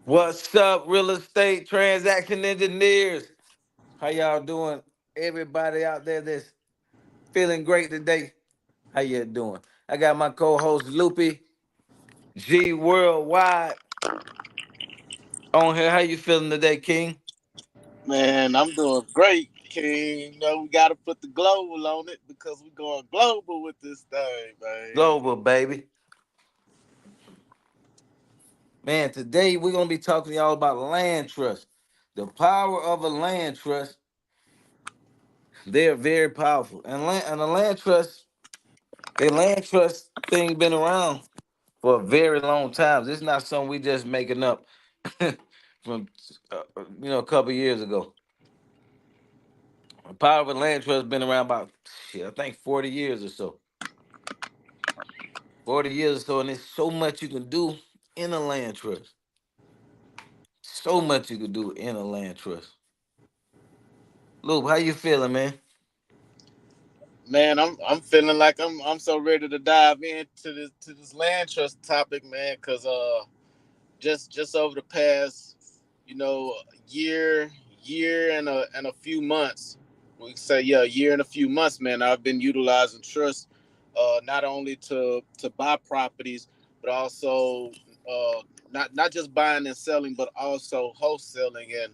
What's up, real estate transaction engineers? How y'all doing? Everybody out there that's feeling great today, how you doing? I got my co-host Loopy G Worldwide on here. How you feeling today, King? Man, I'm doing great, King. We got to put the global on it because we're going global with this thing, man. Global, baby. Man, today we're gonna be talking to y'all about land trust. The power of a land trust. They're very powerful. And a land trust, the land trust thing been around for a very long time. This is not something we just making up from a couple years ago. The power of a land trust been around about shit, I think 40 years or so. 40 years or so, and there's so much you can do in a land trust. So much you can do in a land trust. Loop, how you feeling, man? Man, I'm feeling like I'm so ready to dive into this land trust topic, man. Cause just over the past, you know, year and a few months, we can say yeah, a year and a few months, man. I've been utilizing trust, not only to buy properties, but also not just buying and selling, but also wholesaling. And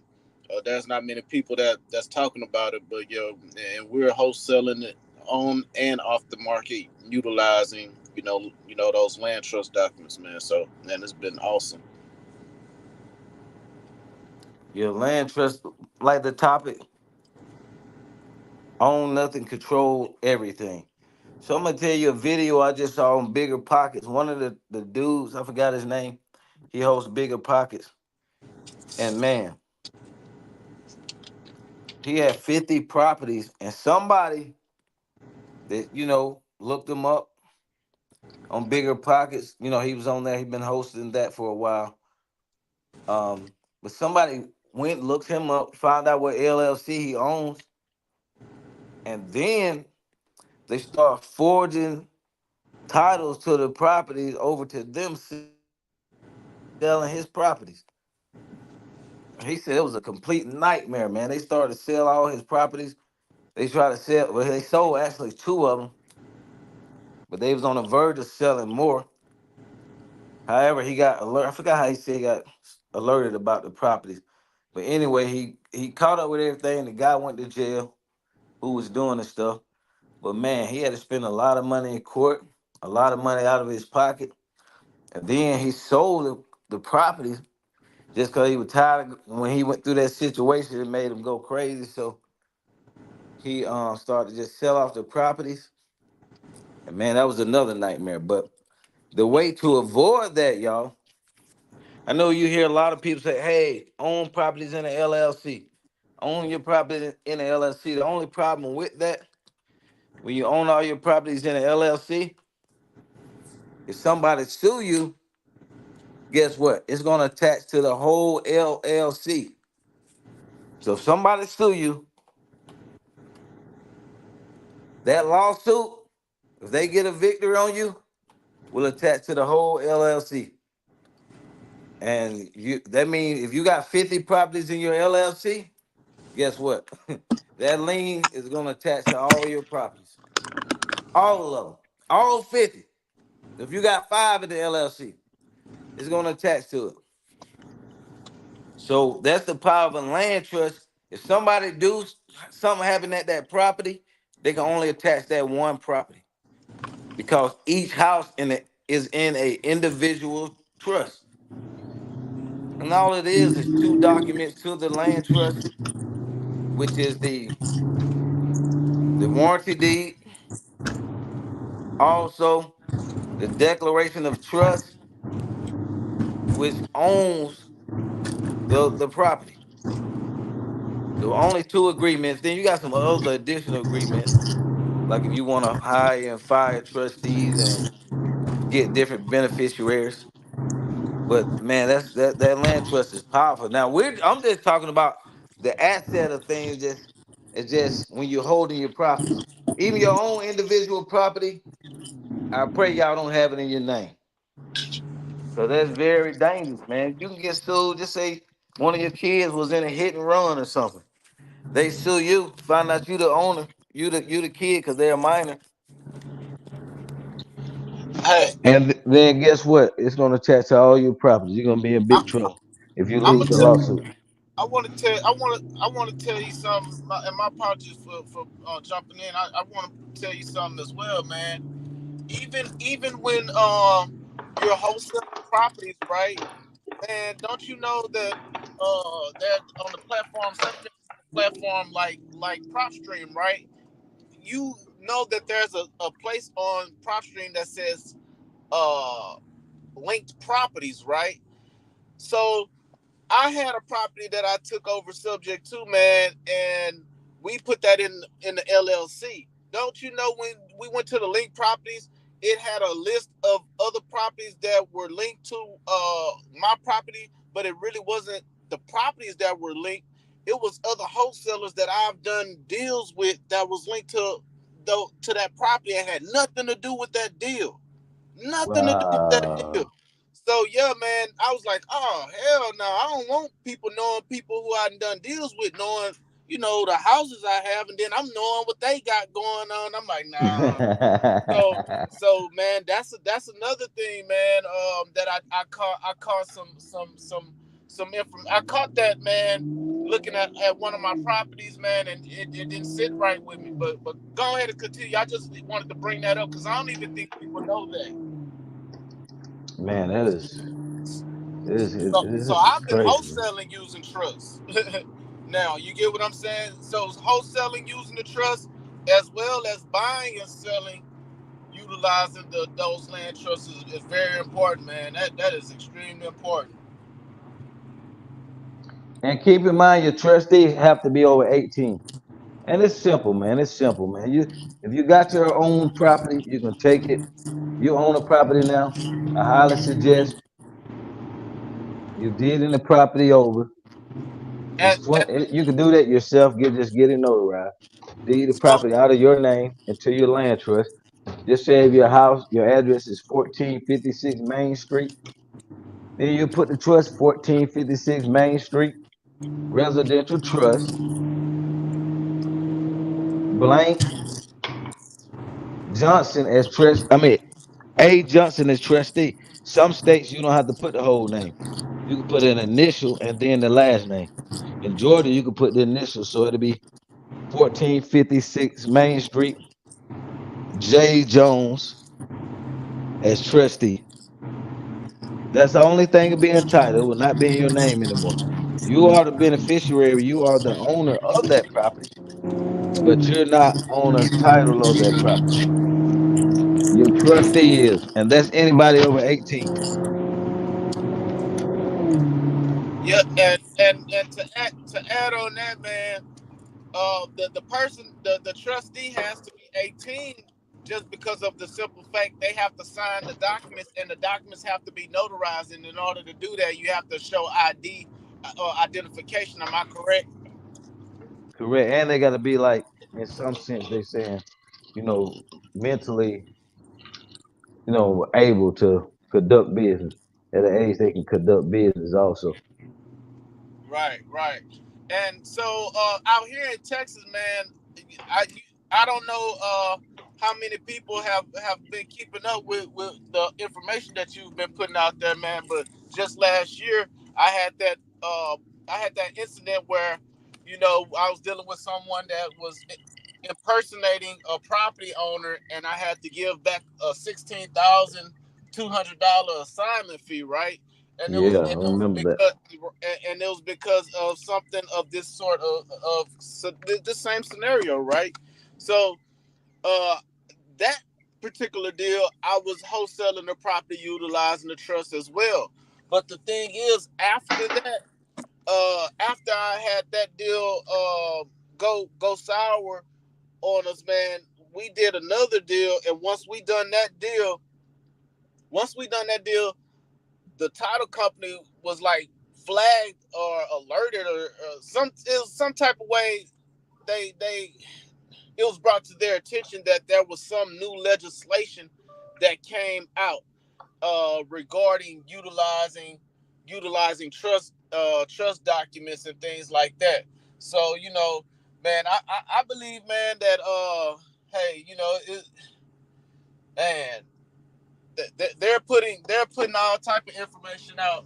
there's not many people that's talking about it, but and we're wholesaling it on and off the market, utilizing those land trust documents, man. So man, it's been awesome. Your land trust, like the topic, own nothing, control everything. So I'm gonna tell you a video I just saw on Bigger Pockets. One of the dudes, I forgot his name. He hosts Bigger Pockets, and man, he had 50 properties, and somebody that looked him up on Bigger Pockets. He was on there. He'd been hosting that for a while. But somebody went, looked him up, found out what LLC he owns, and then they start forging titles to the properties over to them selling his properties. He said it was a complete nightmare, man. They started to sell all his properties. They tried to sell, well, they sold actually two of them, but they was on the verge of selling more. However, he got alert. I forgot how he said he got alerted about the properties. But anyway, he caught up with everything. The guy went to jail who was doing the stuff. But man, he had to spend a lot of money in court, a lot of money out of his pocket. And then he sold the properties just because he was tired when he went through that situation. It made him go crazy. So he started to just sell off the properties. And man, that was another nightmare. But the way to avoid that, y'all, I know you hear a lot of people say, hey, own properties in an LLC. Own your property in an LLC. The only problem with that, when you own all your properties in an LLC, if somebody sue you, guess what? It's going to attach to the whole LLC. So if somebody sue you, that lawsuit, if they get a victory on you, will attach to the whole LLC. And that means if you got 50 properties in your LLC, guess what? That lien is going to attach to all your properties. All of them. All 50. If you got five in the LLC, it's going to attach to it. So that's the power of a land trust. If somebody do something happen at that property, they can only attach that one property because each house is in a individual trust. And all it is two documents to the land trust, which is the warranty deed, also the declaration of trust, which owns the property. The only two agreements. Then you got some other additional agreements, like if you want to hire and fire trustees and get different beneficiaries. But man, that land trust is powerful. Now I'm just talking about the asset of things. It's just when you're holding your properties, even your own individual property. I pray y'all don't have it in your name, So that's very dangerous, man. You can get sued. Just say one of your kids was in a hit and run or something. They sue you, find out you the owner, you the kid because they're a minor. Hey, And then guess what? It's gonna attach to all your property. You're gonna be in I, big trouble if you I'm lose gonna the tell. lawsuit. I want to tell. I want to tell you something. And my apologies for jumping in. I want to tell you something as well, man. Even when you're wholesaling properties, right? Man, don't you know that that on the platform, say for instance, a platform like PropStream, right? You know that there's a place on PropStream that says uh linked properties, right? So I had a property that I took over subject to, man, and we put that in the LLC. Don't you know when we went to the link properties, it had a list of other properties that were linked to my property, but it really wasn't the properties that were linked. It was other wholesalers that I've done deals with that was linked to that property and had nothing to do with that deal. Nothing to do with that deal. Wow. So yeah, man, I was like, oh hell no, I don't want people knowing people who I done deals with, knowing the houses I have, and then I'm knowing what they got going on. I'm like, nah. So man, that's another thing, man. That I caught some information. I caught that, man, looking at one of my properties, man, and it didn't sit right with me. But go ahead and continue. I just wanted to bring that up because I don't even think people know that. Man, that is So this is I've been crazy, man. wholesaling using trust. Now you get what I'm saying. So wholesaling using the trust, as well as buying and selling utilizing those land trusts is very important, man. That is extremely important. And keep in mind your trustees have to be over 18. And it's simple, man. It's simple, man. You if you got your own property, you can take it. You own a property now. I highly suggest you deeding the property over. It's And 20. You can do that yourself. Get it notarized. Deed the so property out of your name into your land trust. Just say if your house, your address is 1456 Main Street. Then you put the trust 1456 Main Street, residential trust, blank Johnson as trust. I mean, A Johnson as trustee. Some states you don't have to put the whole name. You can put an initial and then the last name. In Georgia, you can put the initial, so it'll be 1456 Main Street, J. Jones as trustee. That's the only thing of being title. It will not be in your name anymore. You are the beneficiary. You are the owner of that property, but you're not on a title of that property. Your trustee is, and that's anybody over 18. yeah, and to add on that, man, the person the trustee has to be 18 just because of the simple fact they have to sign the documents and the documents have to be notarized, and in order to do that you have to show ID or identification. Am I correct? Correct. And they got to be like, in some sense, they saying, you know, mentally, able to conduct business at an age they can conduct business also. Right, right. And so out here in Texas, man, I I don't know how many people have been keeping up with the information that you've been putting out there, man. But just last year, I had that uh, I had that incident where I was dealing with someone that was impersonating a property owner, and I had to give back a $16,200 assignment fee, right? And it was Yeah, and I it was remember that. because and it was because of something of this sort the same scenario, right? So uh that particular deal, I was wholesaling the property utilizing the trust as well. But the thing is, after that, after I had that deal go sour on us, man, we did another deal, and once we done that deal, the title company was like flagged or alerted or it was some type of way. They It was brought to their attention that there was some new legislation that came out, regarding utilizing trust documents and things like that. So man, I believe, man, that hey, man, they're putting all type of information out.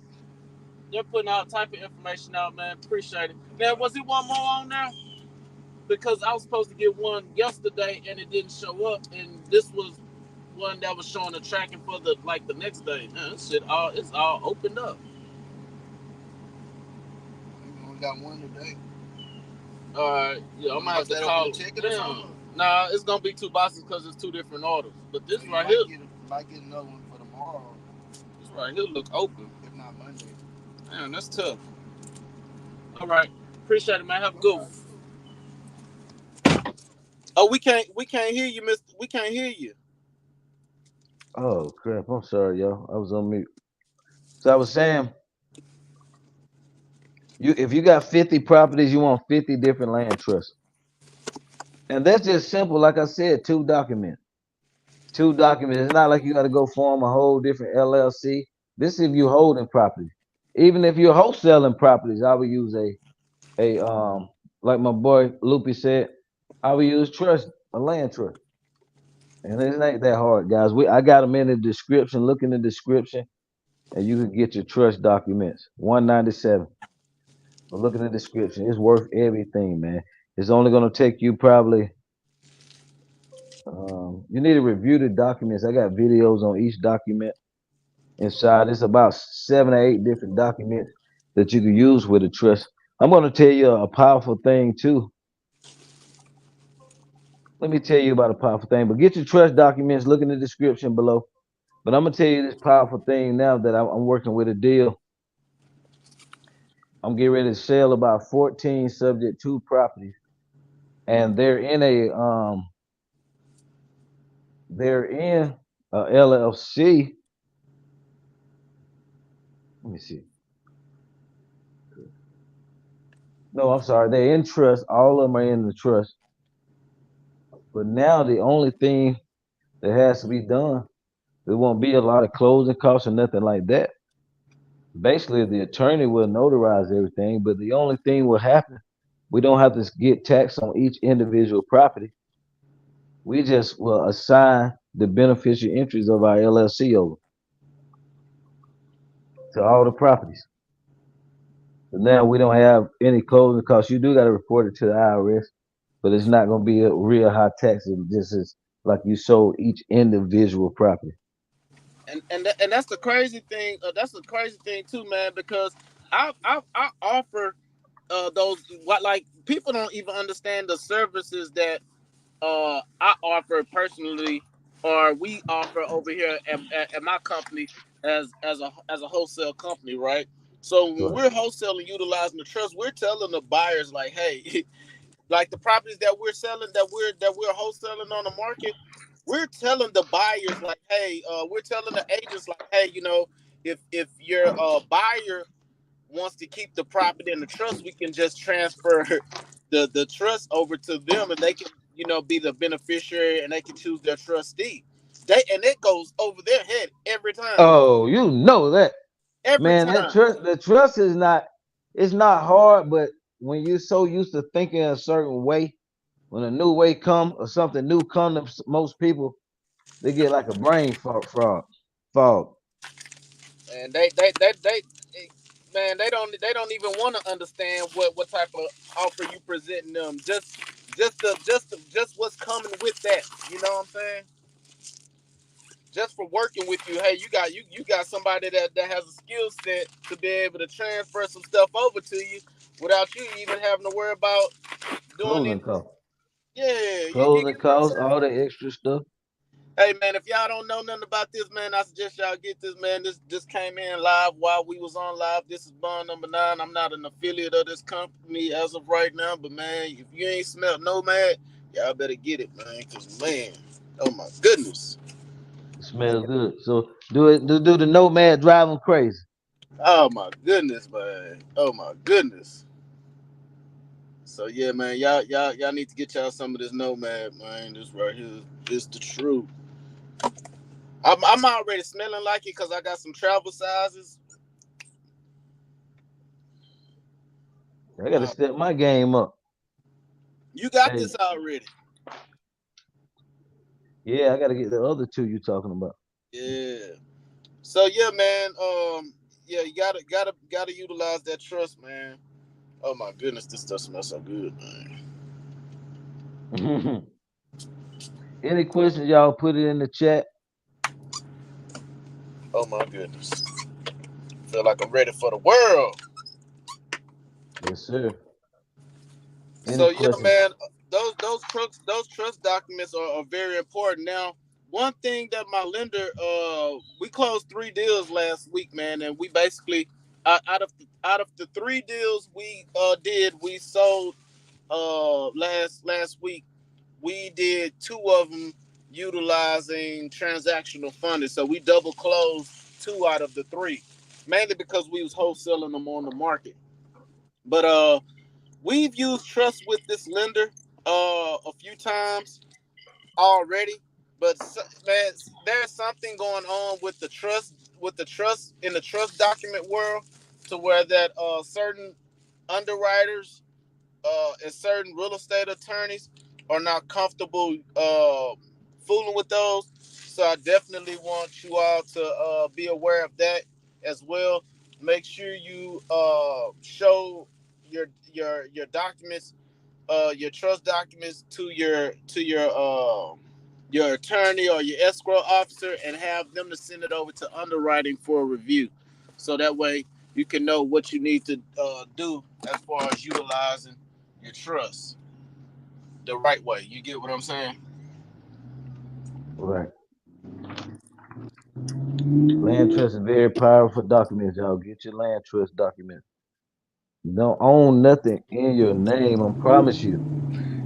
They're putting all type of information out, man. Appreciate it. Now, was it one more on there? Because I was supposed to get one yesterday and it didn't show up, and this was one that was showing the tracking for the next day. Man, this shit it's all opened up. We only got one today. All right, yeah, I'm gonna have to call. Damn, nah, it's gonna be two boxes because it's two different orders. But this right here, Might get another one for tomorrow. this right here look open. If not Monday. Man, that's tough. All right, appreciate it, man. Have a good one. Oh, we can't hear you, Mister. We can't hear you. Oh crap! I'm sorry, y'all. I was on mute. So I was saying, if you got 50 properties, you want 50 different land trusts, and that's just simple. Like I said, two documents. Two documents. It's not like you got to go form a whole different LLC. This is if you holding property. Even if you're wholesaling properties, I would use a like my boy Loopy said, I would use trust, a land trust. And it ain't that hard, guys. I got them in the description. Look in the description, and you can get your trust documents. 197. But look in the description. It's worth everything, man. It's only gonna take you probably. You need to review the documents. I got videos on each document inside. It's about 7 or 8 different documents that you can use with a trust. I'm gonna tell you a powerful thing too. Let me tell you about a powerful thing. But get your trust documents. Look in the description below. But I'm gonna tell you this powerful thing now that I'm working with a deal. I'm getting ready to sell about 14 subject to properties, and they're in a LLC. Let me see. No, I'm sorry. They're in trust. All of them are in the trust. But now the only thing that has to be done, there won't be a lot of closing costs or nothing like that. Basically, the attorney will notarize everything, but the only thing will happen, we don't have to get taxed on each individual property. We just will assign the beneficial interests of our LLC over to all the properties. So now we don't have any closing costs. You do got to report it to the IRS, but it's not going to be a real high tax. This is like you sold each individual property. And that's the crazy thing. That's the crazy thing too, man. Because I offer those what like people don't even understand the services that I offer personally, or we offer over here at my company as a wholesale company, right? So when Right. we're wholesaling, utilizing the trust, we're telling the buyers like, hey, like the properties that we're selling, that we're wholesaling on the market, we're telling the buyers like, hey, we're telling the agents like, hey, if your buyer wants to keep the property in the trust, we can just transfer the trust over to them, and they can be the beneficiary, and they can choose their trustee. And it goes over their head every time, Oh, you know that. every Man, that time. trust, the trust is not, it's not hard, but when you're so used to thinking a certain way, when a new way come or something new come to most people, they get like a brain fog. And they man, they don't even want to understand what type of offer you presenting them. Just what's coming with that. You know what I'm saying? Just for working with you, hey, you got somebody that has a skill set to be able to transfer some stuff over to you without you even having to worry about doing Closing it. costs. Yeah, you Closing get what I'm costs, saying? all the extra stuff. Hey man, if y'all don't know nothing about this, man, I suggest y'all get this, man. This just came in live while we was on live. This is Bond number 9. I'm not an affiliate of this company as of right now, but man, if you ain't smelt Nomad, y'all better get it, man. Cause man, oh my goodness. It smells good. So do the nomad drive them crazy. Oh my goodness, man. Oh my goodness. So yeah, man, y'all need to get y'all some of this Nomad, man. This right here is the truth. I'm already smelling like it because I got some travel sizes. I got to Uh, step my game up. you got Hey, this already. yeah, I got to get the other two you talking about. Yeah. So yeah, man. Yeah, you gotta utilize that trust, man. Oh my goodness, this stuff smells so good, man. Any questions, y'all put it in the chat. Oh my goodness. Feel like I'm ready for the world. Yes, sir. Any So yeah, questions? man, those trust documents are very important. Now, one thing that my lender, we closed 3 deals last week, man, and we basically out of the 3 deals we did, we sold last week. We did 2 of them utilizing transactional funding, so we double closed 2 out of the 3, mainly because we was wholesaling them on the market. But we've used trust with this lender a few times already, but man, there's something going on with the trust in the trust document world, to where that certain underwriters and certain real estate attorneys are not comfortable fooling with those. So I definitely want you all to be aware of that as well. Make sure you show your documents, your trust documents to your attorney or your escrow officer, and have them to send it over to underwriting for a review. So that way you can know what you need to do as far as utilizing your trust the right way. You get what I'm saying? Right. Land trust is very powerful documents, y'all. Get your land trust documents. Don't own nothing in your name. I promise you.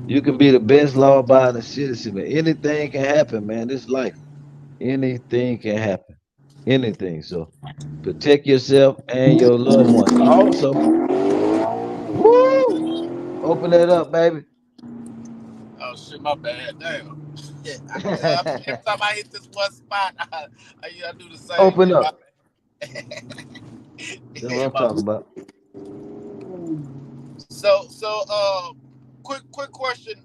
You can be the best law-abiding citizen, but anything can happen, man. This life, anything can happen. Anything. So protect yourself and your loved ones. Also, woo! Open that up, baby. Oh shit, my bad. Damn. Yeah, every time I hit this one spot, I do the same Open thing. My up. bad. That's what I'm My- talking about. so quick question: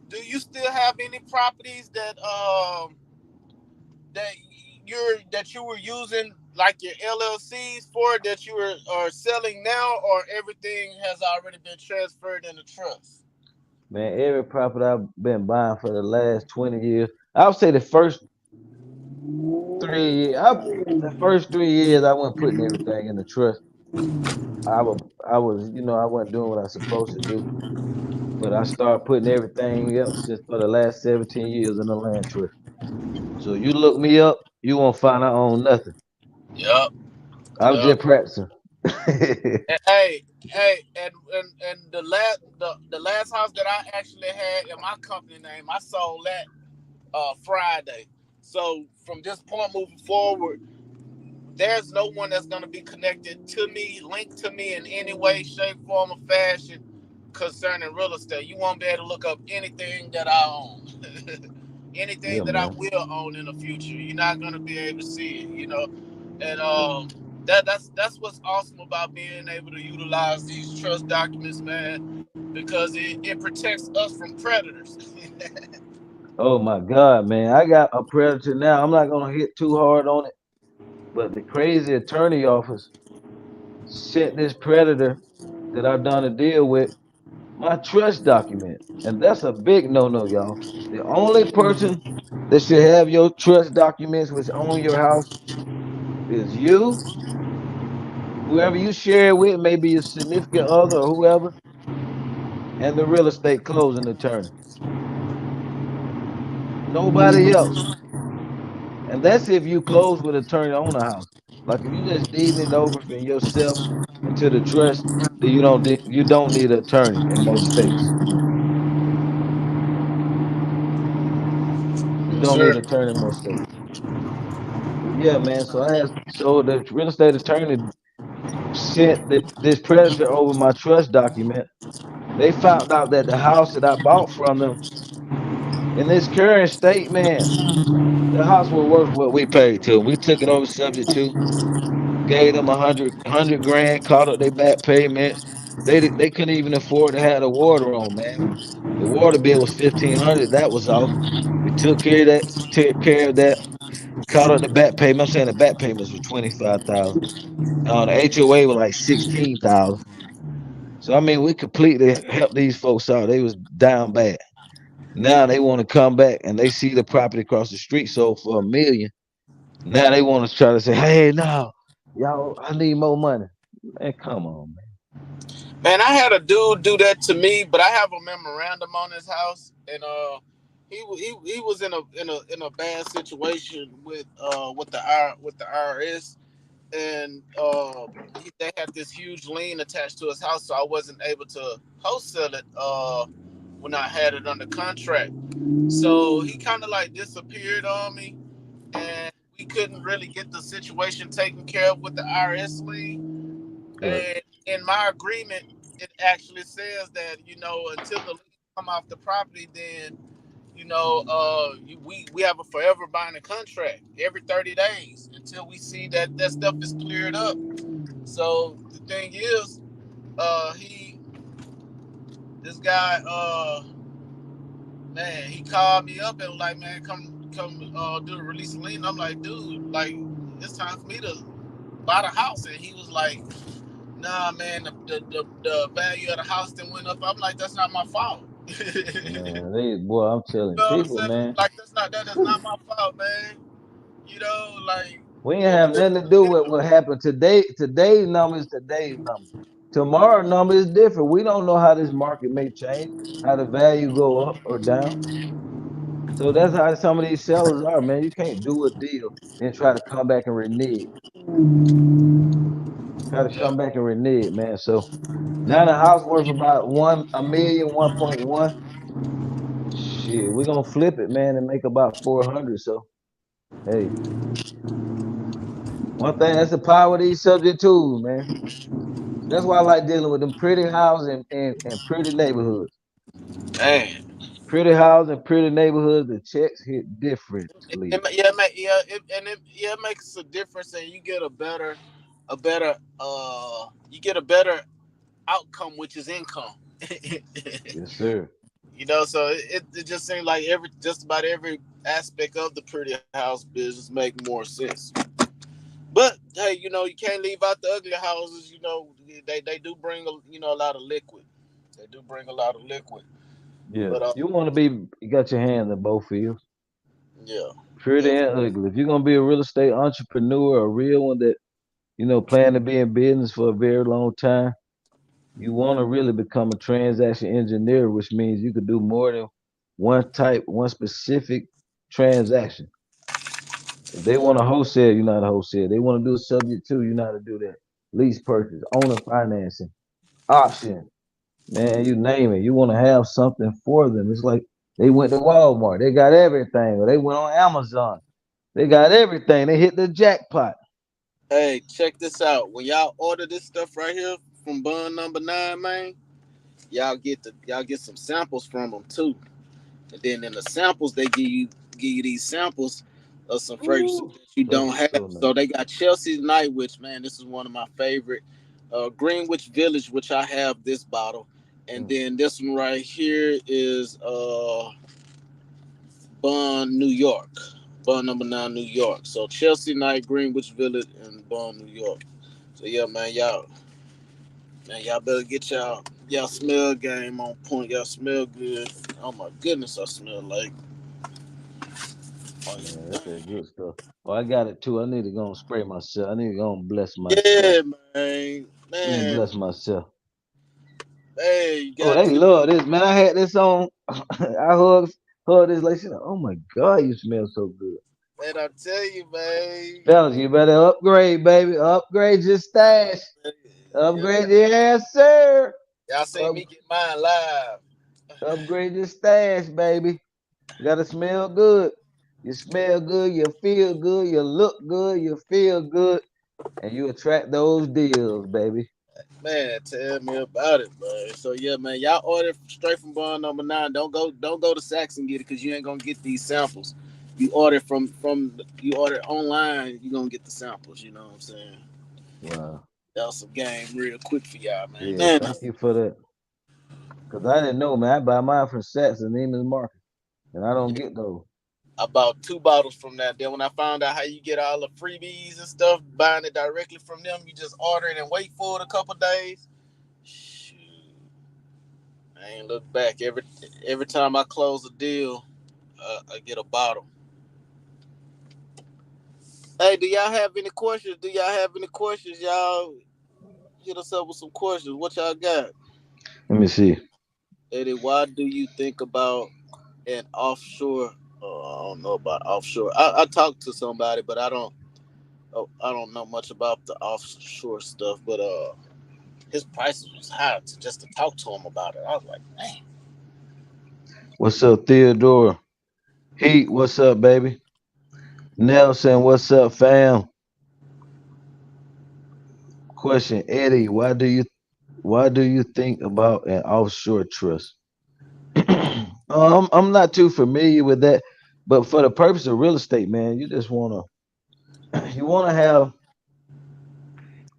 do you still have any properties that you were using like your LLCs for, that you are selling now, or everything has already been transferred into trust? Man, every property I've been buying for the last 20 years, I would say the first 3 years, the first 3 years I wasn't putting everything in the trust. I wasn't doing what I was supposed to do. But I started putting everything up since for the last 17 years in the land trust. So you look me up, you won't find I own nothing. Yep. I was Yep. just practicing. Hey, and the last house that I actually had in my company name, I sold that Friday. So from this point moving forward, there's no one that's going to be connected to me, linked to me in any way, shape, form, or fashion concerning real estate. You won't be able to look up anything that I own, anything Yeah, that I man. will own in the future. You're not going to be able to see it, and that's what's awesome about being able to utilize these trust documents, man, because it protects us from predators. Oh my God, man. I got a predator now. I'm not gonna hit too hard on it, but the crazy attorney office sent this predator that I done a deal with my trust document. And that's a big no-no, y'all. The only person that should have your trust documents which own your house is you, whoever you share it with, maybe your significant other or whoever, and the real estate closing attorney. Nobody else. And that's if you close with attorney on the house. Like if you just deeding it over from yourself into the trust, then you don't need an attorney in most states. You Yes, don't need sir. an attorney in most states. But yeah, man. So the real estate attorney sent this predator over my trust document. They found out that the house that I bought from them in this current state, man, the The house was worth what we paid to 'em. We took it over subject to, gave them a hundred grand, caught up their back payments. They couldn't even afford to have the water on, man. The water bill was 1,500. That was off. We took care of that. Took care of that. Caught up the back payment. I'm saying the back payments were 25,000. The HOA was like 16,000. So I mean, we completely helped these folks out. They was down bad. Now they want to come back and they see the property across the street sold for 1 million. Now they want to try to say, "Hey, no, y'all, I need more money." Man, come on, man. Man, I had a dude do that to me, but I have a memorandum on his house, and he was in a bad situation with the IRS, and they had this huge lien attached to his house, so I wasn't able to wholesale it when I had it under contract. So he kind of like disappeared on me, and we couldn't really get the situation taken care of with the IRS lien. Right. And in my agreement, it actually says that until the lien come off the property, then we have a forever binding contract every 30 days until we see that that stuff is cleared up. So the thing is, he this guy, man, he called me up and was like, man, come do the release of lien. I'm like, dude, like it's time for me to buy the house, and he was like, nah, man, the value of the house then went up. I'm like, that's not my fault. You Man, boy, I'm telling know what I'm people, saying? man, Like that is not my fault, man. Like we ain't it have was nothing to do with what happened today. Today's number is today's number. Tomorrow number is different. We don't know how this market may change, how the value go up or down. So that's how some of these sellers are, man. You can't do a deal and try to come back and renege. Try to yeah, come back and renege, man. So now the house worth about 1 million, 1.1. Shit, we're gonna flip it, man, and make about 400. So hey, one thing that's the power of these subject tools, man. That's why I like dealing with them pretty houses and pretty neighborhoods. man. Pretty houses and pretty neighborhoods, the checks hit differently. It makes a difference, and a better, you get a better outcome, which is income. Yes, sir. So it just seems like just about every aspect of the pretty house business make more sense. But hey, you can't leave out the ugly houses. They do bring a lot of liquid. They do bring a lot of liquid. Yeah. But You want to be, you got your hand in both fields, yeah, pretty yeah, and ugly. If you're going to be a real estate entrepreneur, a real one that, plan to be in business for a very long time, you want to really become a transaction engineer, which means you could do more than one specific transaction. If they want to wholesale, you know how to wholesale. They want to do a subject to, you know how to do that. Lease purchase, owner financing, option, man, you name it. You want to have something for them. It's like they went to Walmart. They got everything. Or they went on Amazon. They got everything. They hit the jackpot. Hey, check this out. When y'all order this stuff right here from Bun Number Nine, man, y'all get some samples from them too. And then in the samples, they give you these samples of some fragrances Ooh, that you so don't have. so nice. So they got Chelsea Night Witch, man. This is one of my favorite. Greenwich Village, which I have this bottle, and Mm. then this one right here is Bond New York, Bond Number Nine New York. So Chelsea Night, Greenwich Village, and Bond New York. So yeah, y'all better get y'all smell game on point. Y'all smell good. Oh my goodness, I smell like. Oh yeah, that's that good stuff. Oh, I got it too. I need to go and spray myself. I need to go and bless myself. Yeah, man. Let me Man, bless myself. hey, you Oh, got they to. love this, man. I had this on. I hugged this lady. She like, oh my God, you smell so good. Man, I tell you, man. Fellas, you better upgrade, baby. Upgrade your stash. Yeah, Upgrade your ass, sir. y'all seen Up, me get mine live. upgrade your stash, baby. You gotta smell good. You smell good, you feel good, you look good, you feel good, and you attract those deals, baby. Man, tell me about it, man. So yeah, man, y'all order straight from Bond Number Nine. Don't go to Saks and get it because you ain't gonna get these samples. You order you order online, you're gonna get the samples. You know what I'm saying? Wow. That was some game real quick for y'all, man. Yeah, Man, thank you for that. Cause I didn't know, man. I buy mine from Saks and Neiman's Market, and I don't get those. I bought 2 bottles from that. Then when I found out how you get all the freebies and stuff, buying it directly from them, you just order it and wait for it a couple days. Shoot, I ain't look back. Every time I close a deal, I get a bottle. Hey, do y'all have any questions? Do y'all have any questions? Y'all hit us up with some questions. What y'all got? Let me see. Eddie, why do you think about an offshore? I don't know about offshore. I talked to somebody, but I don't. Oh, I don't know much about the offshore stuff. But his prices was high just to talk to him about it. I was like, man, What's up, Theodore? Heat, what's up, baby? Nelson, what's up, fam? Question, Eddie, why do you think about an offshore trust? I'm not too familiar with that, but for the purpose of real estate, man, you just wanna you wanna have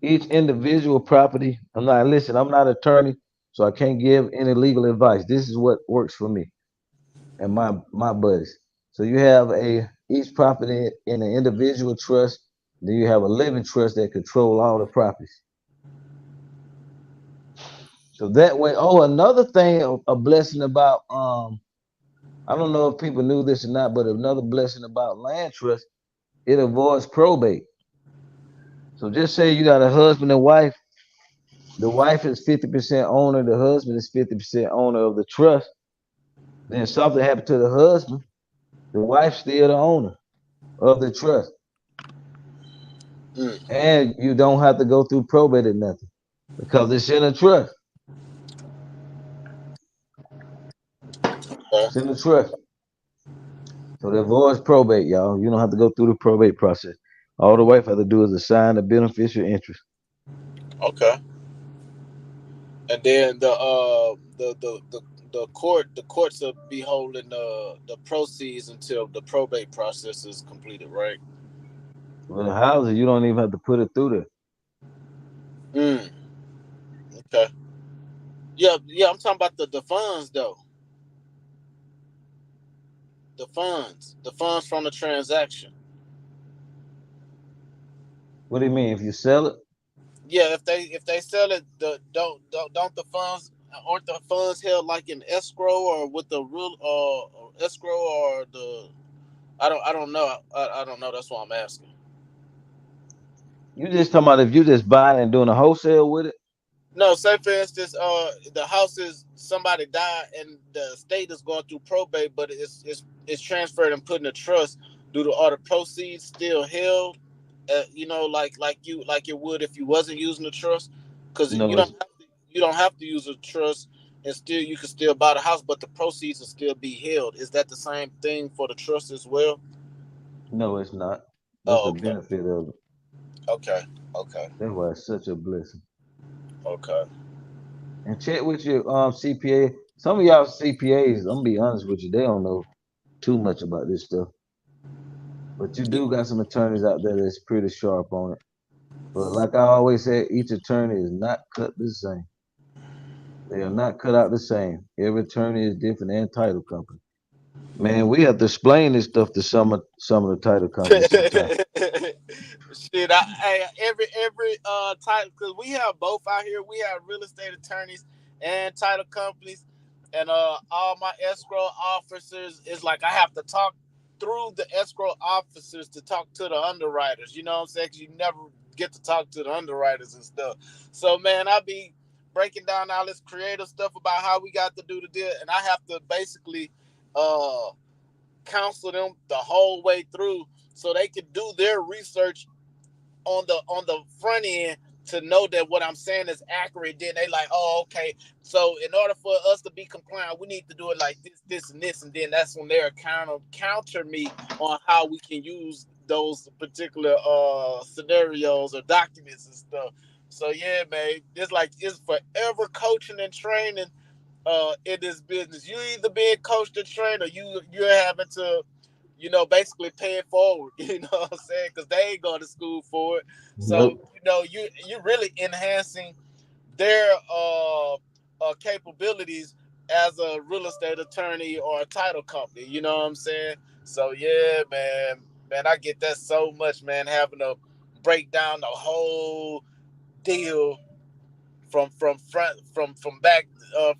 each individual property. I'm not an attorney, so I can't give any legal advice. This is what works for me and my buddies. So you have a each property in an individual trust, then you have a living trust that control all the properties. So that way, oh, another thing, a blessing about I don't know if people knew this or not, but another blessing about land trust, it avoids probate. So just say you got a husband and wife. The wife is 50% owner, the husband is 50% owner of the trust. Then something happened to the husband, the wife's still the owner of the trust. mm, And you don't have to go through probate or nothing because it's in a trust. It's in okay, a trust. So the avoids probate, y'all. You don't have to go through the probate process. All the wife has to do is assign the beneficial interest. okay. And then the courts will be holding the proceeds until the probate process is completed, right? With the houses, you don't even have to put it through there. Mm, okay. Yeah, yeah. I'm talking about the funds though. The funds from the transaction. What do you mean? If you sell it, Yeah, if they sell it, don't the funds aren't the funds held like in escrow or with the real escrow or the I don't know I don't know. That's why I'm asking. you just talking about if you just buying and doing a wholesale with it. No, say for instance, the house is somebody died and the estate is going through probate, but it's transferred and put in a trust. Do the are the proceeds still held? Like it would if you wasn't using the trust, because No, it's you don't have to use a trust and still you can still buy the house, but the proceeds will still be held. Is that the same thing for the trust as well? no, it's not. That's Oh, the okay, benefit of it. okay, okay, That's why it's such a blessing. okay. And check with your CPA. Some of y'all CPAs, I'm gonna be honest with you, they don't know too much about this stuff. But you do got some attorneys out there that's pretty sharp on it. But like I always say, each attorney is not cut the same. They are not cut out the same. Every attorney is different and title company. Man, we have to explain this stuff to some of the title companies sometimes. Shit, every title because we have both out here. We have real estate attorneys and title companies, and all my escrow officers is like I have to talk through the escrow officers to talk to the underwriters. You know what I'm saying? 'Cause you never get to talk to the underwriters and stuff. So man, I be breaking down all this creative stuff about how we got to do the deal, and I have to basically uh counsel them the whole way through so they can do their research on the front end to know that what I'm saying is accurate. Then they like, oh, okay. So in order for us to be compliant, we need to do it like this, and this, and then that's when they're counter me on how we can use those particular scenarios or documents and stuff. So yeah, man, it's forever coaching and training in this business. You either being coached or trained, or you're having to basically pay it forward. You know what I'm saying? Because they ain't going to school for it. So Nope. you're really enhancing their capabilities as a real estate attorney or a title company. You know what I'm saying? So yeah, man, I get that so much, man. Having to break down the whole deal from back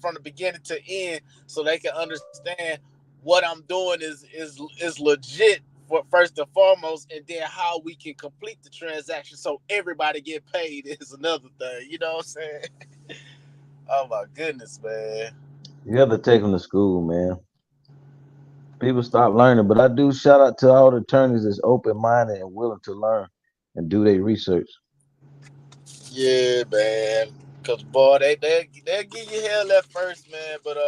from the beginning to end, so they can understand what I'm doing is legit for first and foremost, and then how we can complete the transaction so everybody get paid is another thing. You know what I'm saying? Oh my goodness, man. You have to take them to school, man. People stop learning, but I do shout out to all the attorneys that's open minded and willing to learn and do their research. Yeah, man. Cause boy, they give you hell at first, man. But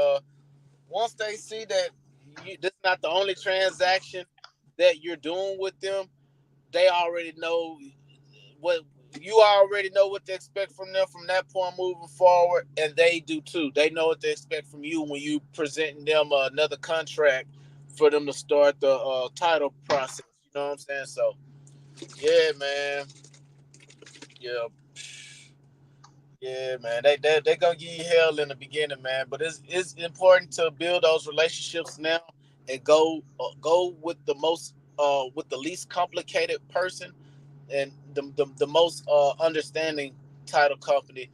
once they see that this is not the only transaction that you're doing with them, they already know what you already know what to expect from them from that point moving forward, and they do too. They know what they expect from you when you presenting them another contract for them to start the title process. You know what I'm saying? So yeah, man. Yeah, yeah, man. They gonna give you hell in the beginning, man. But it's important to build those relationships now and go with with the least complicated person and the most understanding title company,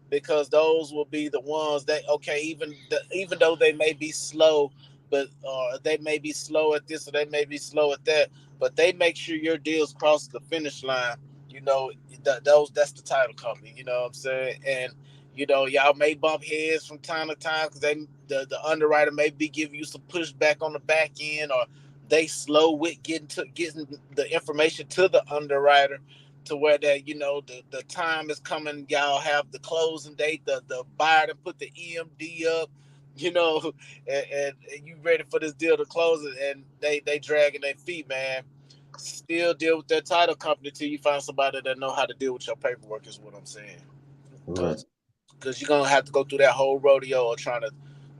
because those will be the ones that okay, even though they may be slow, but they may be slow at this or they may be slow at that, but they make sure your deals cross the finish line. you know that's the title company. You know what I'm saying? And y'all may bump heads from time to time because the underwriter may be giving you some pushback on the back end, or they slow with getting the information to the underwriter, to where that the time is coming. Y'all have the closing date. The buyer to put the EMD up, you know, and you ready for this deal to close it, and they dragging their feet, man. Still deal with that title company till you find somebody that know how to deal with your paperwork. Is what I'm saying. Right. Because you're gonna have to go through that whole rodeo of trying to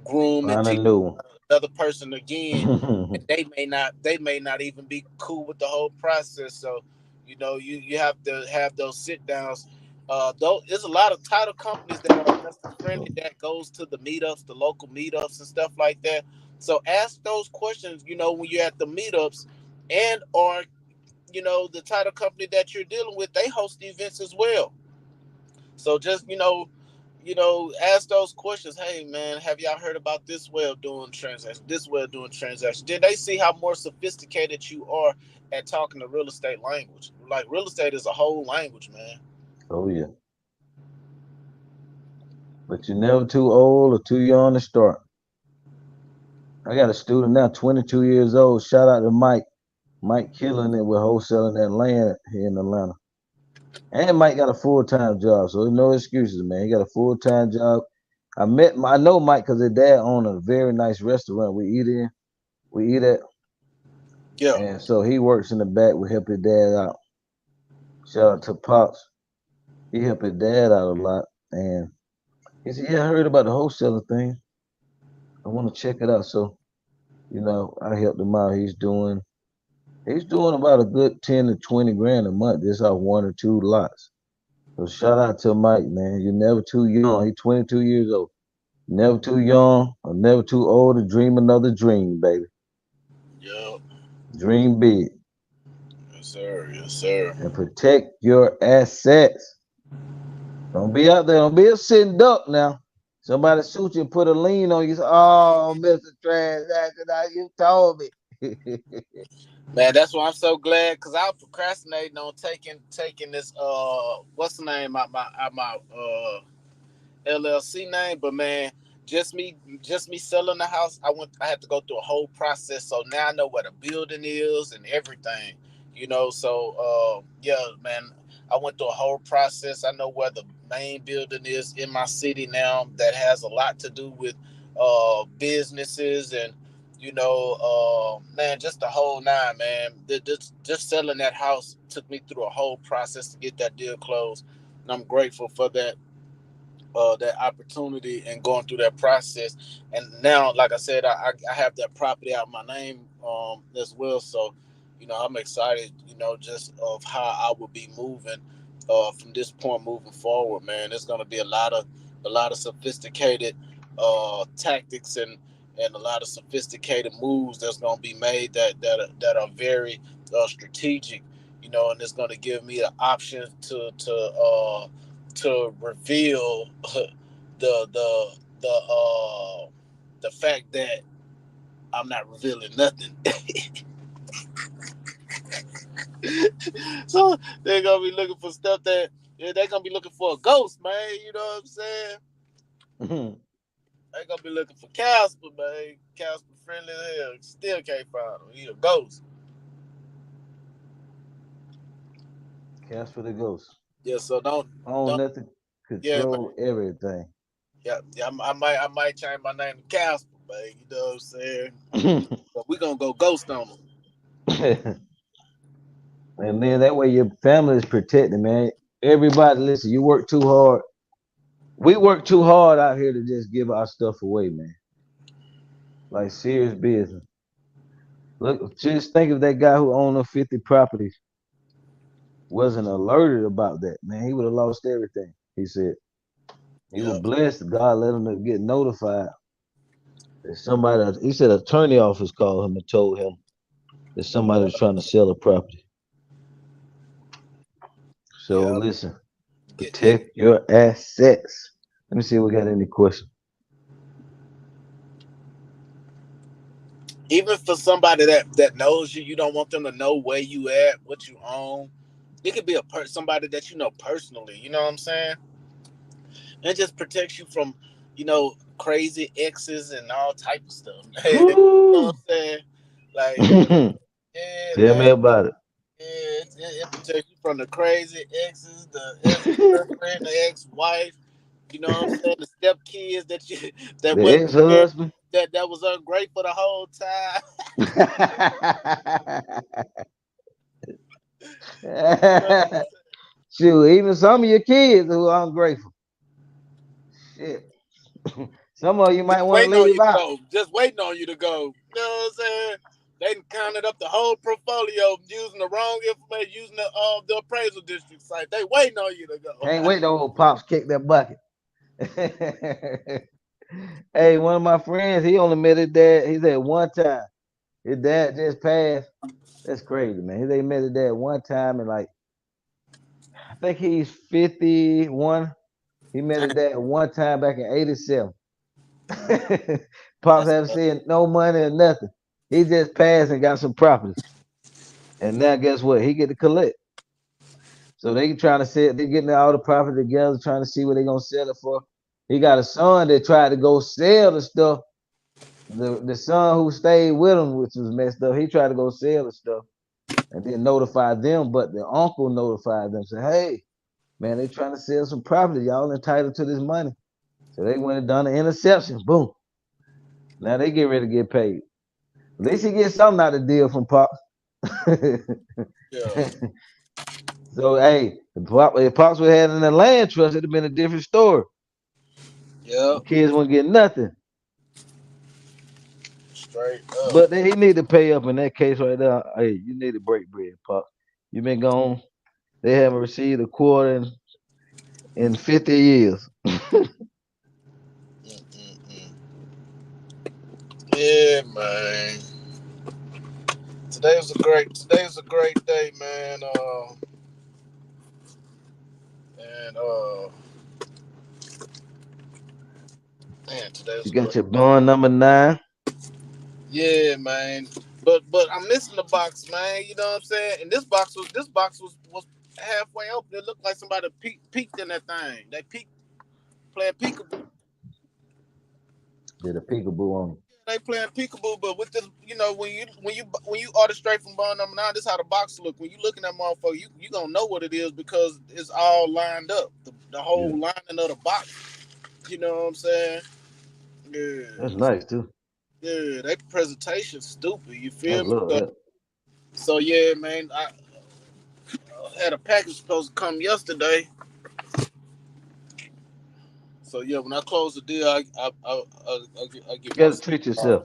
groom and Find a teach new another person again, and one. they may not even be cool with the whole process. So you have to have those sit downs. Though there's a lot of title companies that are investor friendly that goes to the meetups, the local meetups and stuff like that. So ask those questions, when you're at the meetups, and or the title company that you're dealing with, they host events as well. So just ask those questions. Hey man, have y'all heard about this way of doing transactions? This way of doing transactions. Did they see how more sophisticated you are at talking the real estate language? Like real estate is a whole language, man. Oh yeah. But you're never too old or too young to start. I got a student now, 22 years old. Shout out to Mike. Mike killing it with wholesaling that land here in Atlanta. And Mike got a full time job, so there's no excuses, man. He got a full time job. I know Mike because his dad owned a very nice restaurant we eat at, Yeah, and so he works in the back. We help his dad out. Shout out to Pops. He helped his dad out a lot, and he said, "Yeah, I heard about the wholesaler thing. I want to check it out." So I helped him out. He's doing about a good 10 to 20 grand a month just off one or two lots. So shout out to Mike, man. You're never too young. He's 22 years old. Never too young or never too old to dream another dream, baby. yeah, Dream big yes sir, yes sir. and protect your assets. Don't be out there. Don't be a sitting duck now. Somebody suit you and put a lien on you. Say, oh, Mr. Transaction, you told me. Man, that's why I'm so glad, because I was procrastinating on taking this what's the name my LLC name, but man, just me selling the house. I had to go through a whole process, so now I know where the building is and everything. So yeah, man, I went through a whole process. I know where the main building is in my city now. That has a lot to do with businesses and man, just the whole nine, man. Just selling that house took me through a whole process to get that deal closed, and I'm grateful for that. that opportunity and going through that process. And now, like I said, I have that property out my name as well. So, I'm excited, just of how I will be moving from this point moving forward, man. There's gonna be a lot of sophisticated tactics and a lot of sophisticated moves that's gonna be made that are very strategic, and it's gonna give me an option to reveal the fact that I'm not revealing nothing. So they're gonna be looking for stuff that, yeah, they're gonna be looking for a ghost, man. You know what I'm saying? They're gonna be looking for Casper, man. Casper friendly as hell. Still can't find him. He a ghost. Cash for the ghost. Yeah, so don't Own don't nothing, yeah, man. control everything. Yeah, yeah. I might change my name to Casper, man. You know what I'm saying? But we gonna go ghost on him. And then that way your family is protected, man. Everybody, listen, you work too hard. We work too hard out here to just give our stuff away, man. Like serious business. Look, just think of that guy who owned the 50 properties wasn't alerted about that, man. He would have lost everything. He said he was Yep. blessed. God let him get notified that somebody. He said attorney office called him and told him that somebody was trying to sell a property. So Yep. listen, Get protect your assets. Let me see if we got any questions. even for somebody that knows you, you don't want them to know where you at, what you own. It could be somebody that you know personally. You know what I'm saying? And it just protects you from, crazy exes and all type of stuff. You know what Woo! I'm saying? Like, Tell yeah, me man. about it. Yeah, it protects you from the crazy exes, the ex girlfriend, the ex wife. You know what I'm saying? The step kids that The wasn't there, ex-husband. that was ungrateful the whole time. You know what I'm saying? Shoot, even some of your kids who are ungrateful. Shit. Some of you might Just want to waiting on leave you to out. go. Just waiting on you to go. You know what I'm saying? They done counted up the whole portfolio using the wrong information, using the appraisal district site. They waiting on you to go. Can't wait to old pops kick that bucket. Hey, one of my friends, he only met his dad. He said one time. His dad just passed. That's crazy, man. He met his dad one time and like I think he's 51. He met his dad one time back in 87. Pops That's haven't seen no money or nothing. He just passed and got some property. And now guess what? He get to collect. So they trying to sell, they getting all the property together, trying to see what they gonna sell it for. He got a son that tried to go sell the stuff. The son who stayed with him, which was messed up, he tried to go sell the stuff and then notify them, but the uncle notified them, said, hey, man, they trying to sell some property. Y'all entitled to this money. So they went and done an interception. Boom. Now they get ready to get paid. At least he gets something out of the deal from Pops. yeah. So hey, if Pops would have had in the land trust, it'd have been a different story. Yeah. The kids wouldn't get nothing. Straight up. But he need to pay up in that case right there. Hey, you need to break bread, Pops. You been gone. They haven't received a quarter in 50 years. Mm-mm-mm. Yeah, man. Today was a great day, man. And man, today You was a got great your day. bond number 9. Yeah, man. But I'm missing the box, man. You know what I'm saying? And this box was halfway open. It looked like somebody peeked in that thing. They peeked playing peekaboo. Did a peekaboo on They playing peekaboo, but with this, when you order straight from bond number 9, this how the box look. When you looking at motherfucker, you gonna know what it is because it's all lined up. The you. Yeah, whole lining of the box. You know what I'm saying? Yeah, that's nice too. yeah. That presentation stupid. You I feel me? love So, that. so yeah, man. I had a package supposed to come yesterday. So yeah, when I close the deal, I You get my gotta treat uh, yourself.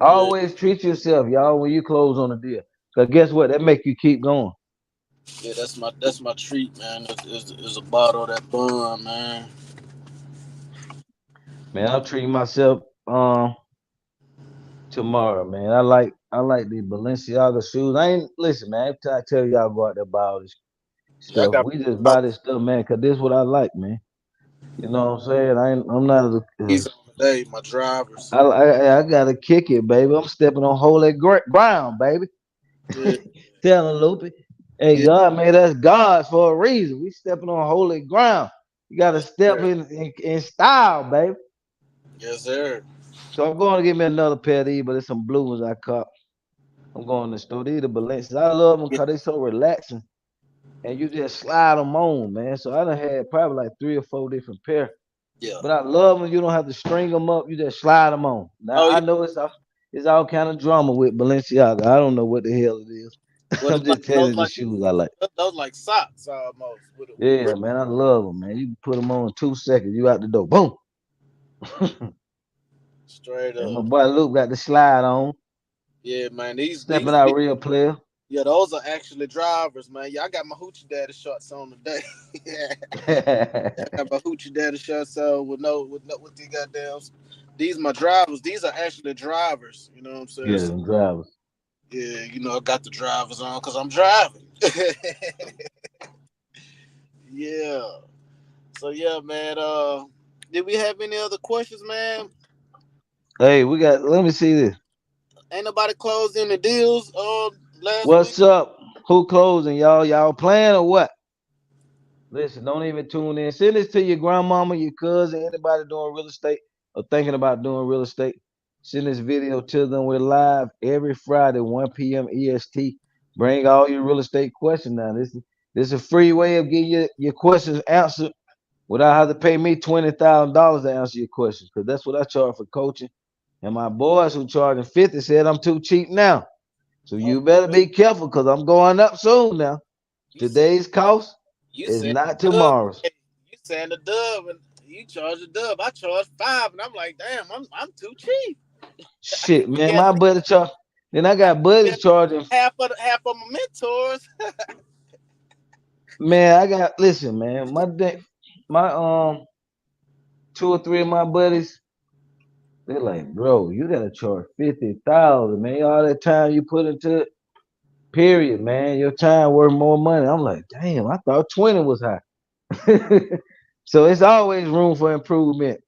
yeah, Always treat yourself, y'all, when you close on a deal. Cause guess what? That make you keep going. yeah. That's my treat, man. Is a bottle of that bun, man. Man, I'm treating myself tomorrow, man. I like the Balenciaga shoes. I ain't listen, man. Every time I tell y'all go out there buy all this Yeah, I stuff, got we just my buy this stuff, man, cause this what I like, man. You know what I'm saying? I'm not keys on today, my drivers. I gotta kick it, baby. I'm stepping on holy ground, baby. Yeah, Telling Loopy, hey, yeah, God made us gods for a reason. We stepping on holy ground. You gotta yes, step sir. in style, baby. Yes, sir. So I'm going to get me another pair of these, but it's some blue ones I caught. I'm going to the store. These the Balenciagas. I love them Yeah, because they so relaxing. And you just slide them on, man. So I done had probably like 3 or 4 different pair. yeah. But I love them. You don't have to string them up. You just slide them on. Now Oh I yeah. know it's all kind of drama with Balenciaga. I don't know what the hell it is. What I'm it's like just telling those you the like shoes I like. those like socks almost with a Yeah, rip. man, I love them, man. You can put them on in 2 seconds. You out the door. Boom. Straight And my up. boy Luke got the slide on. Yeah, man. Stepping out real player. Yeah, those are actually drivers, man. Yeah, I got my hoochie daddy shorts on today. Yeah, I got my hoochie daddy shorts on with the goddamn. These my drivers. These are actually drivers. You know what I'm saying? Yeah, So them drivers. yeah, I got the drivers on because I'm driving. Yeah. So yeah, man. Did we have any other questions, man? Hey, let me see this. Ain't nobody closed any deals last week. What's up? Who closing, y'all? Y'all playing or what? Listen, don't even tune in. Send this to your grandmama, your cousin, anybody doing real estate or thinking about doing real estate. Send this video to them. We're live every Friday, 1 p.m. EST. Bring all your real estate questions now. This is a free way of getting your questions answered without having to pay me $20,000 to answer your questions. Because that's what I charge for coaching. And my boys who charging 50 said I'm too cheap now. So Oh, you better be careful because I'm going up soon now. you said Today's cost you is said not dub. tomorrow's. Hey, you saying the dub and you charge a dub. I charge 5, and I'm like, damn, I'm too cheap. I Shit, need to man, be at my least, buddy charge. Then I I need got to be buddies at least charging. half of my mentors. Man, I got listen, man. My 2 or 3 of my buddies, they're like, bro, you gotta charge 50,000, man. All that time you put into it, period, man. Your time worth more money. I'm like, damn, I thought 20 was high. So it's always room for improvement.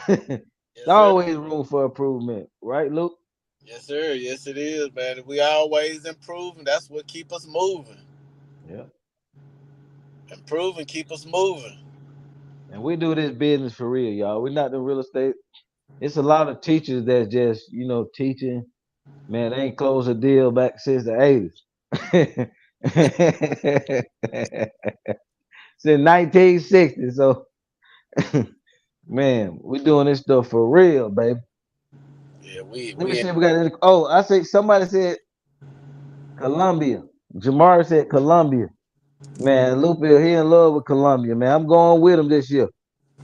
It's Yes, sir. always room for improvement, right, Luke? Yes, sir. Yes, it is, man. We always improving. That's what keep us moving. Yeah. Improving, keep us moving. And we do this business for real, y'all. We're not the real estate. It's a lot of teachers that's just, teaching. Man, they ain't closed a deal back since the 80s. Since 1960. So, man, we doing this stuff for real, baby. Yeah, we Let me we see if we got any. Oh, I say somebody said Columbia. Jamar said Columbia. Man, Lupe, he in love with Columbia, man. I'm going with him this year.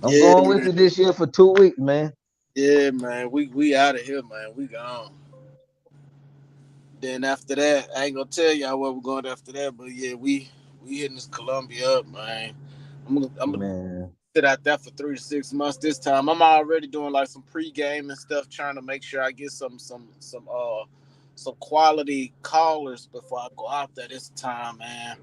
I'm yeah, going with man. you this year for 2 weeks, man. Yeah, man. We out of here, man. We gone. Then after that, I ain't gonna tell y'all where we're going after that, but yeah, we hitting this Columbia up, man. I'm gonna Man, sit out there for 3 to 6 months this time. I'm already doing like some pregame and stuff, trying to make sure I get some quality callers before I go out there this time, man.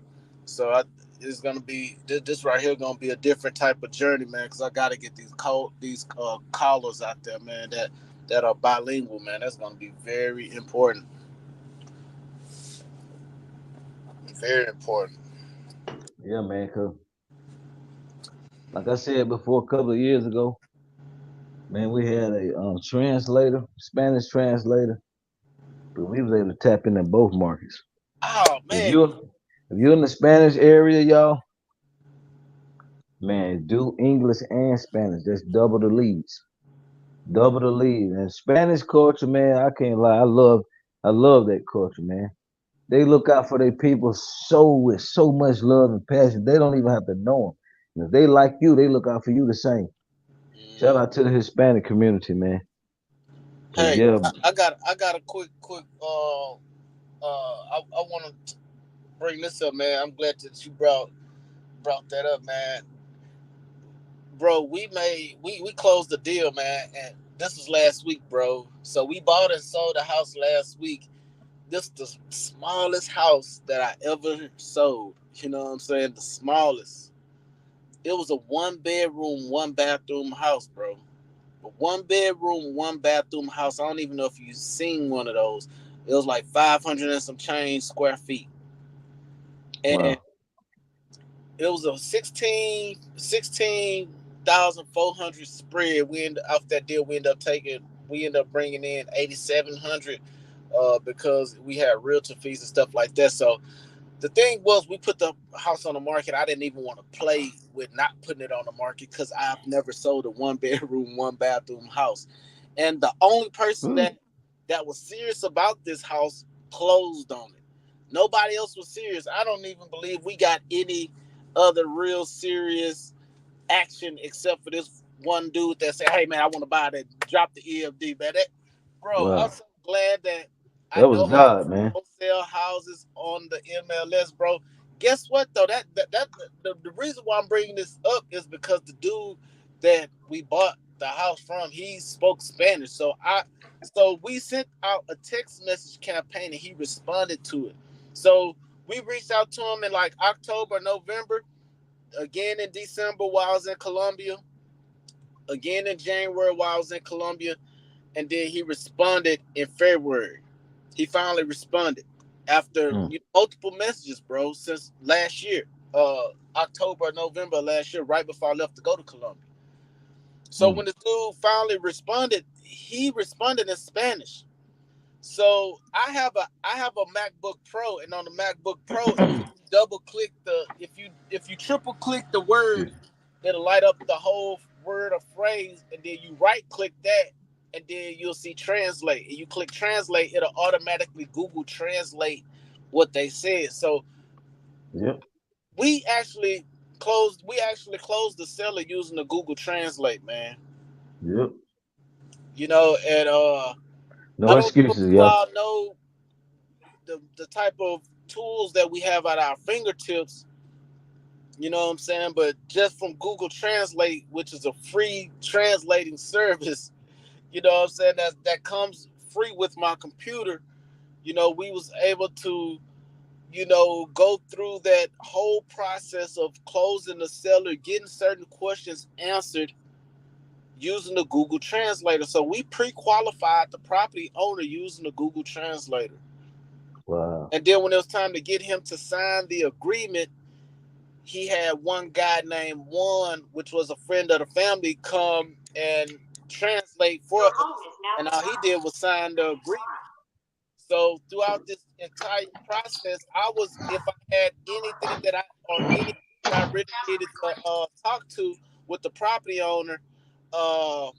So it's gonna be this right here gonna be a different type of journey, man. Because I gotta get these callers out there, man. That are bilingual, man. That's gonna be very important. Very important. yeah, man. Cause like I said before, a couple of years ago, man, we had a translator, Spanish translator, but we was able to tap into both markets. Oh If man, you if you're in the Spanish area, y'all, man, do English and Spanish. That's double the leads. Double the lead. And Spanish culture, man, I can't lie. I love that culture, man. They look out for their people with so much love and passion. They don't even have to know them. And if they like you, they look out for you the same. Shout Mm. out to the Hispanic community, man. Cause Hey, yeah, I got a quick. I want to bring this up, man. I'm glad that you brought that up, man. Bro, we closed the deal, man, and this was last week, bro. So we bought and sold the house last week. This the smallest house that I ever sold. You know what I'm saying? The smallest. It was a one bedroom, one bathroom house, bro. A one bedroom, one bathroom house. I don't even know if you've seen one of those. It was like 500 and some change square feet. And wow. it was a 16,400 spread. Off that deal, we ended up bringing in 8,700 because we had realtor fees and stuff like that. So the thing was, we put the house on the market. I didn't even want to play with not putting it on the market because I've never sold a one bedroom, one bathroom house. And the only person Really? that was serious about this house closed on it. Nobody else was serious. I don't even believe we got any other real serious action except for this one dude that said, "Hey man, I want to buy that." Drop the EFD, man. Bro, I'm Wow. so glad that I That was know how to God, man. wholesale houses on the MLS, bro. Guess what though? The reason why I'm bringing this up is because the dude that we bought the house from, he spoke Spanish. So we sent out a text message campaign and he responded to it. So we reached out to him in like October, November, again in December while I was in Colombia, again in January while I was in Colombia, and then he responded in February. He finally responded after Mm, multiple messages, bro, since last year, October, November last year, right before I left to go to Colombia. So mm. when the dude finally responded, he responded in Spanish. So I have a MacBook Pro, and on the MacBook Pro, if you double click if you triple click the word, Excuse me. it'll light up the whole word or phrase, and then you right click that, and then you'll see translate. And you click translate, it'll automatically Google Translate what they said. So Yep, we actually closed the seller using the Google Translate, man. yep. And No I don't know if excuses, you y'all. all know the type of tools that we have at our fingertips, you know what I'm saying? But just from Google Translate, which is a free translating service, you know what I'm saying, that comes free with my computer, we was able to, go through that whole process of closing the seller, getting certain questions answered using the Google Translator. So we pre-qualified the property owner using the Google Translator. Wow. And then when it was time to get him to sign the agreement, he had one guy named Juan, which was a friend of the family, come and translate for us. And all he did was sign the agreement. So throughout this entire process, if I had anything that anything I really needed to talk to with the property owner, uh,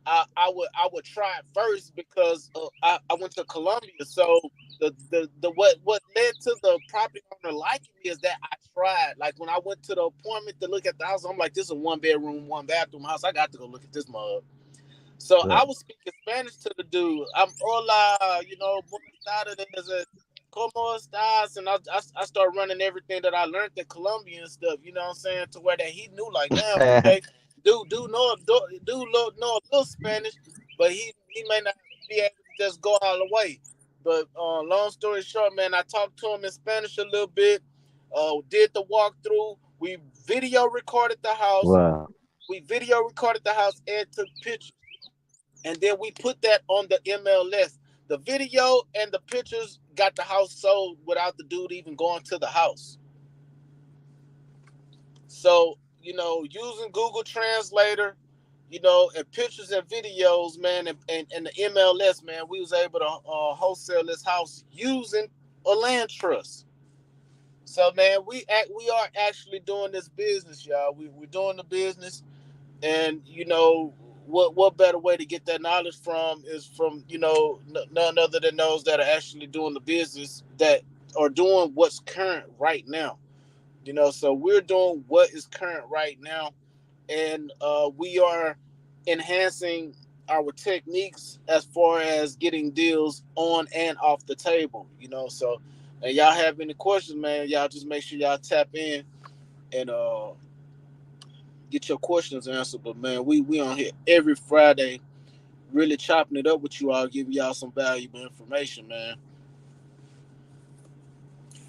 I would try it first because I went to Colombia. So the what led to the property owner liking me is that I tried. Like when I went to the appointment to look at the house, I'm like, this is a one bedroom, one bathroom house. I got to go look at this mug. So I Right. was speaking Spanish to the dude. I'm hola, buenas tardes, como estás? And I started running everything that I learned in Colombia and stuff, you know what I'm saying? To where that he knew, like, damn, okay, know a little Spanish, but he may not be able to just go all the way. But long story short, man, I talked to him in Spanish a little bit, did the walkthrough. Wow. We video recorded the house and took pictures, and then we put that on the MLS. The video and the pictures got the house sold without the dude even going to the house. So, using Google Translator, and pictures and videos, man, and the MLS, man, we was able to wholesale this house using a land trust. So, man, we are actually doing this business, y'all. We're doing the business. And what better way to get that knowledge from is from none other than those that are actually doing the business, that are doing what's current right now. So we're doing what is current right now, and we are enhancing our techniques as far as getting deals on and off the table. So and y'all have any questions, man, y'all just make sure y'all tap in and get your questions answered. But man, we on here every Friday, really chopping it up with you all, giving y'all some valuable information, man.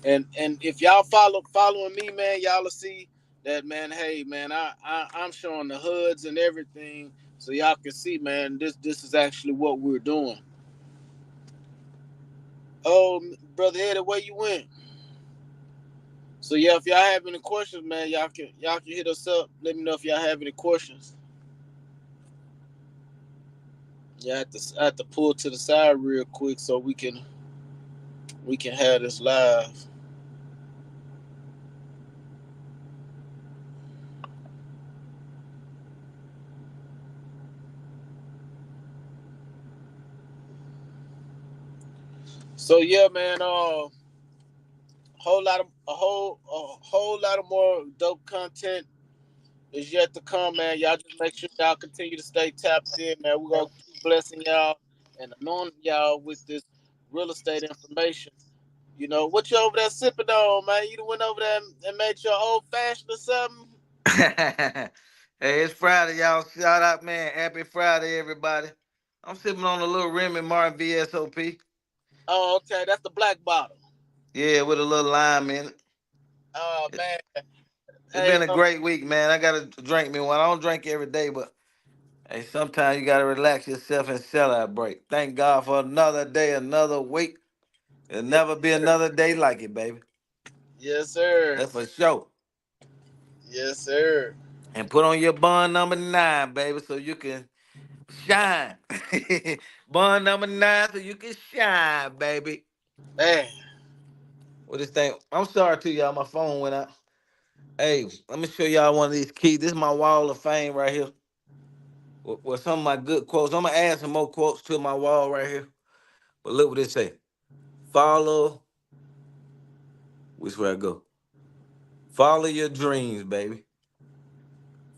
And if y'all following me, man, y'all will see that, man. Hey, man, I'm showing the hoods and everything, so y'all can see, man. This is actually what we're doing. Oh, brother Eddie, where you went? So yeah, if y'all have any questions, man, y'all can hit us up. Let me know if y'all have any questions. Yeah, I have to pull to the side real quick so we can have this live. So yeah, man. A whole lot of more dope content is yet to come, man. Y'all just make sure y'all continue to stay tapped in, man. We're gonna keep blessing y'all and anointing y'all with this real estate information. What you over there sipping on, man? You done went over there and made your old fashioned or something? Hey, it's Friday, y'all. Shout out, man. Happy Friday, everybody. I'm sipping on a little Remy Martin VSOP. Oh, okay, that's the black bottle. Yeah, with a little lime in it. Oh it. man, It's hey, been a great week, man. I gotta drink me one. I don't drink every day, but hey, sometimes you gotta relax yourself and celebrate. Thank God for another day, another week. There'll yes, never be sir. another day like it, baby. Yes, sir. That's for sure. Yes, sir. And put on your bond number 9, baby, so you can shine. Bond number 9 so you can shine, baby. Man, What this thing? I'm sorry to y'all, my phone went out. Hey, let me show y'all one of these keys. This is my wall of fame right here. With some of my good quotes. I'm gonna add some more quotes to my wall right here. But look what it say. Follow, which way I go? Follow your dreams, baby.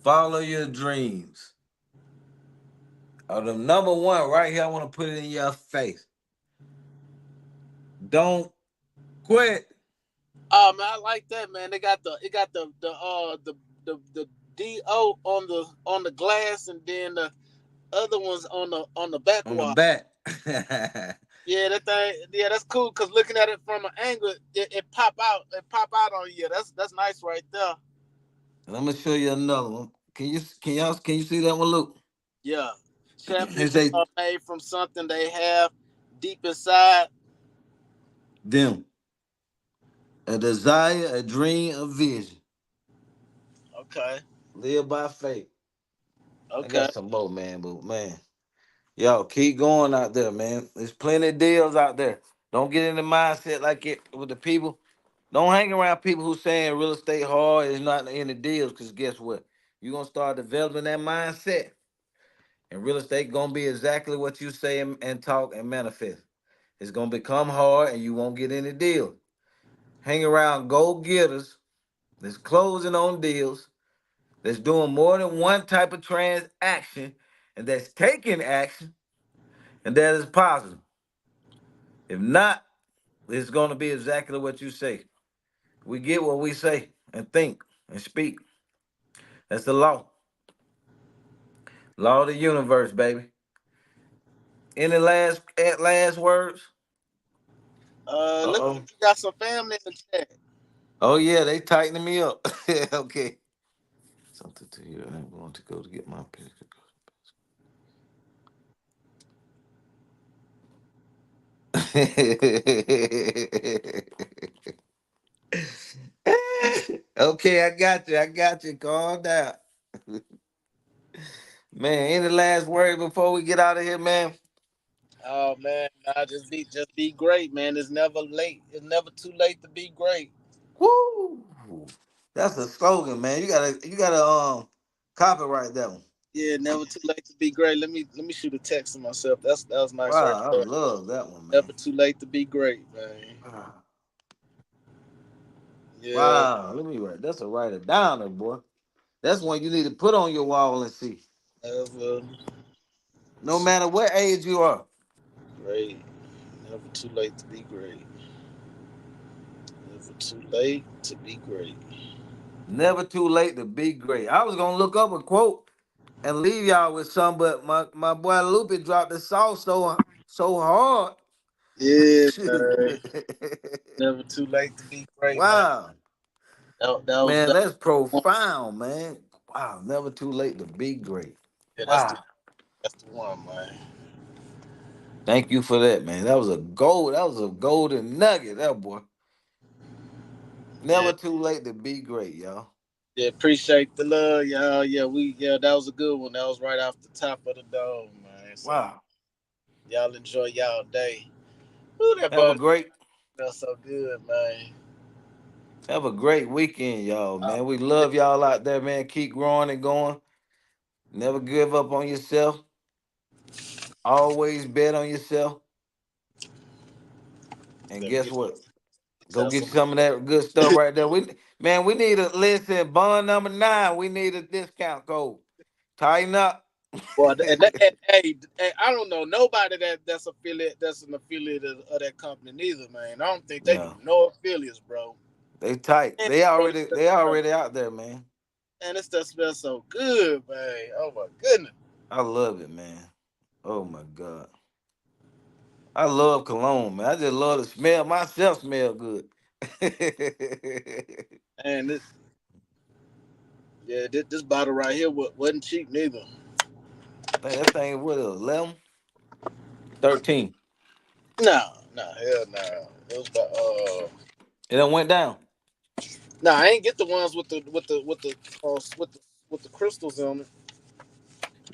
Follow your dreams. The number one right here, I want to put it in your face. Don't quit. oh man, I like that, man. It got the do on the glass, and then the other ones on the back On the wall. back. Yeah, that thing. Yeah, that's cool. Cause looking at it from an angle, it pop out. It pop out on you. That's nice right there. Let me show you another one. Can you see that one, Luke? Yeah, It champions say are made from something they have deep inside. them. A desire, a dream, a vision. Okay. Live by faith. I Okay. got some more, man, but man. Yo, keep going out there, man. There's plenty of deals out there. Don't get in the mindset like it with the people. Don't hang around people who saying real estate hard is not in the deals, because guess what? You're gonna start developing that mindset. And real estate gonna be exactly what you say and talk and manifest. It's gonna become hard and you won't get any deals. Hang around go-getters that's closing on deals, that's doing more than one type of transaction, and that's taking action, and that is positive. If not, it's going to be exactly what you say. We get what we say and think and speak. That's the law. Law of the universe, baby. Any last words? Look, Uh-oh. we got some family in the chat. Oh yeah, they tightening me up. Okay. Something to you. I'm going to go to get my picture. Okay, I got you. I got you. Calm down. Man, any last words before we get out of here, man? Oh man, nah, just be great, man. It's never late. It's never too late to be great. Woo! That's a slogan, man. You gotta copyright that one. Yeah, never too late to be great. Let me shoot a text to myself. That was nice right Wow, I there. love that one, man. Never too late to be great, man. Wow. Yeah. Wow. Let me write. That's a writer downer, boy. That's one you need to put on your wall and see. Never No too matter what age you are. great. Never too late to be great. Never too late to be great. Never too late to be great. I was gonna look up a quote and leave y'all with some, but my boy Lupe dropped the sauce so hard. Yeah, man. Never too late to be great, man. Wow, That was man, that. that's profound, man. Wow, never too late to be great. Yeah, Wow, that's the one, man. thank you for that, man. That was a gold. That was a golden nugget, that boy. Yeah, Never too late to be great, y'all. yeah. Appreciate the love, y'all. Yeah, that was a good one. That was right off the top of the dome, man. So Wow, y'all enjoy y'all day. Ooh, that have a bud great smells so good, man. have a great weekend, y'all, Uh, man. We love y'all out there, man. Keep growing and going. Never give up on yourself. Always bet on yourself. And Better guess get what? Go tell get you some. some of that good stuff right there. We need a listen, bond number 9. We need a discount code. Tighten up. Boy, and hey, I don't know nobody that's an affiliate of that company neither, man. I don't think they do No. no affiliates, bro. They tight. Man, bro, They already out there, man. this stuff smells so good, man. Oh my goodness. I love it, man. Oh my God. I love cologne, man. I just love to smell myself smell good. And this bottle right here wasn't cheap neither. Think that thing what 11, 13. No, no, hell no. It was about It done went down. no, I ain't get the ones with the crystals on it.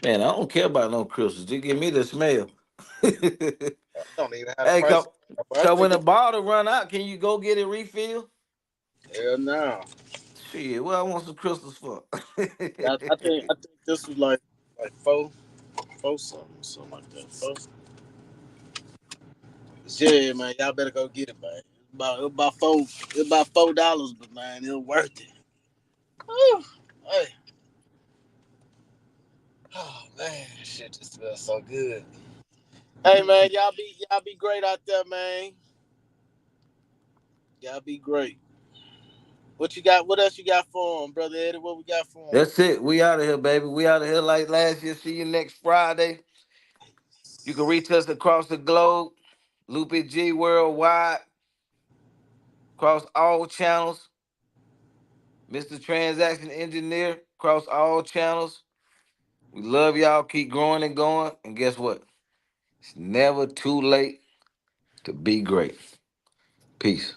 Man, I don't care about no crystals. Just give me the smell. I don't even have the Hey, price. But I when think the it bottle run out, can you go get it refilled? hell no. Shit, what I want some crystals for? I think this was like four something like that. Four. Yeah, man, y'all better go get it, man. It's about $4, but man, it's worth it. Whew. Hey, oh man, shit just smells so good. Hey man, y'all be great out there, man. Y'all be great. What you got? What else you got for him, brother Eddie? What we got for him? That's it. We out of here, baby. We out of here like last year. See you next Friday. You can reach us across the globe. Loopy G Worldwide. Across all channels. Mr. Transaction Engineer. Across all channels. We love y'all. Keep growing and going. And guess what? It's never too late to be great. Peace.